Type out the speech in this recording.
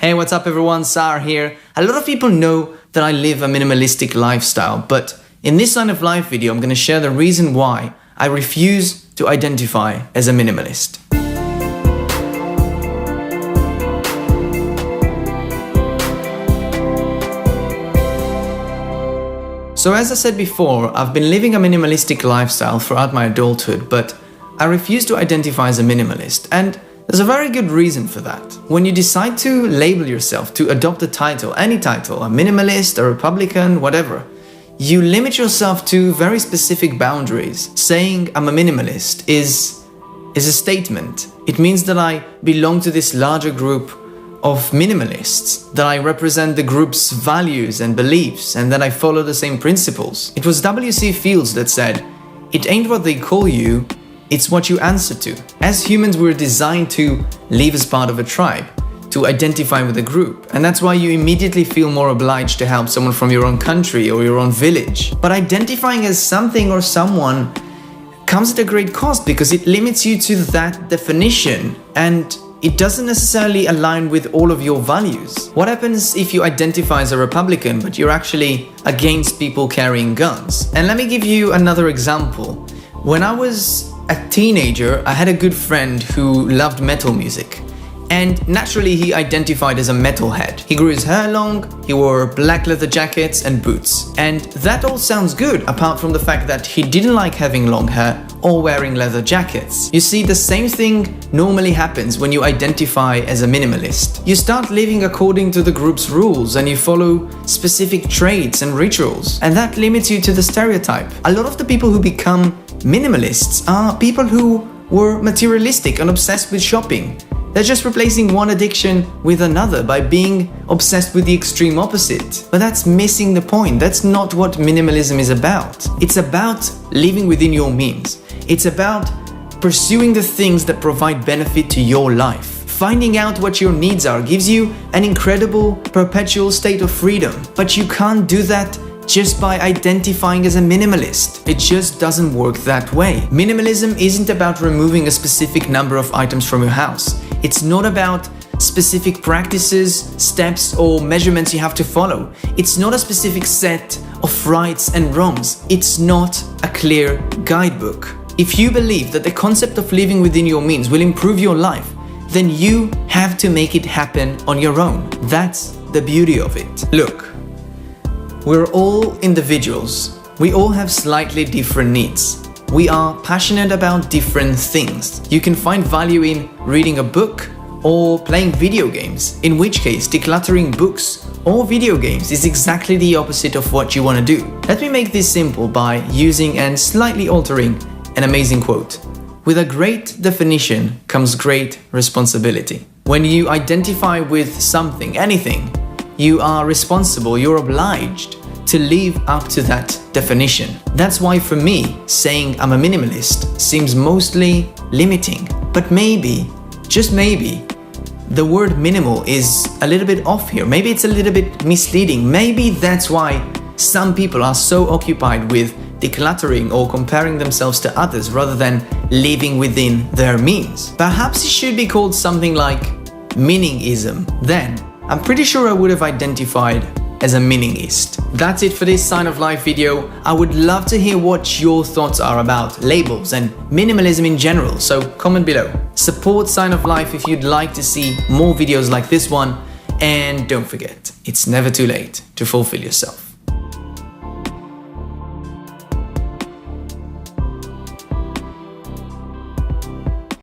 Hey, what's up everyone, Sar here. A lot of people know that I live a minimalistic lifestyle, but in this Sign of Life video, I'm going to share the reason why I refuse to identify as a minimalist. So as I said before, I've been living a minimalistic lifestyle throughout my adulthood, but I refuse to identify as a minimalist, and there's a very good reason for that. When you decide to label yourself, to adopt a title, any title, a minimalist, a Republican, whatever, you limit yourself to very specific boundaries. Saying I'm a minimalist is a statement. It means that I belong to this larger group of minimalists, that I represent the group's values and beliefs, and that I follow the same principles. It was W.C. Fields that said, "It ain't what they call you, it's what you answer to." As humans, we're designed to live as part of a tribe, to identify with a group. And that's why you immediately feel more obliged to help someone from your own country or your own village. But identifying as something or someone comes at a great cost because it limits you to that definition and it doesn't necessarily align with all of your values. What happens if you identify as a Republican, but you're actually against people carrying guns? And let me give you another example. When I was a teenager, I had a good friend who loved metal music. And naturally, he identified as a metalhead. He grew his hair long, he wore black leather jackets and boots. And that all sounds good, apart from the fact that he didn't like having long hair or wearing leather jackets. You see, the same thing normally happens when you identify as a minimalist. You start living according to the group's rules and you follow specific traits and rituals. And that limits you to the stereotype. A lot of the people who become minimalists are people who were materialistic and obsessed with shopping. They're just replacing one addiction with another by being obsessed with the extreme opposite. But that's missing the point. That's not what minimalism is about. It's about living within your means. It's about pursuing the things that provide benefit to your life. Finding out what your needs are gives you an incredible perpetual state of freedom. But you can't do that just by identifying as a minimalist. It just doesn't work that way. Minimalism isn't about removing a specific number of items from your house. It's not about specific practices, steps, or measurements you have to follow. It's not a specific set of rights and wrongs. It's not a clear guidebook. If you believe that the concept of living within your means will improve your life, then you have to make it happen on your own. That's the beauty of it. Look, we're all individuals. We all have slightly different needs. We are passionate about different things. You can find value in reading a book or playing video games, in which case decluttering books or video games is exactly the opposite of what you want to do. Let me make this simple by using and slightly altering an amazing quote. With a great definition comes great responsibility. When you identify with something, anything, you are responsible, you're obliged to live up to that definition. That's why for me, saying I'm a minimalist seems mostly limiting. But maybe, just maybe, the word minimal is a little bit off here. Maybe it's a little bit misleading. Maybe that's why some people are so occupied with decluttering or comparing themselves to others rather than living within their means. Perhaps it should be called something like meaningism. Then I'm pretty sure I would have identified as a meaningist. That's it for this Sign of Life video. I would love to hear what your thoughts are about labels and minimalism in general, so comment below. Support Sign of Life if you'd like to see more videos like this one, and don't forget, it's never too late to fulfill yourself.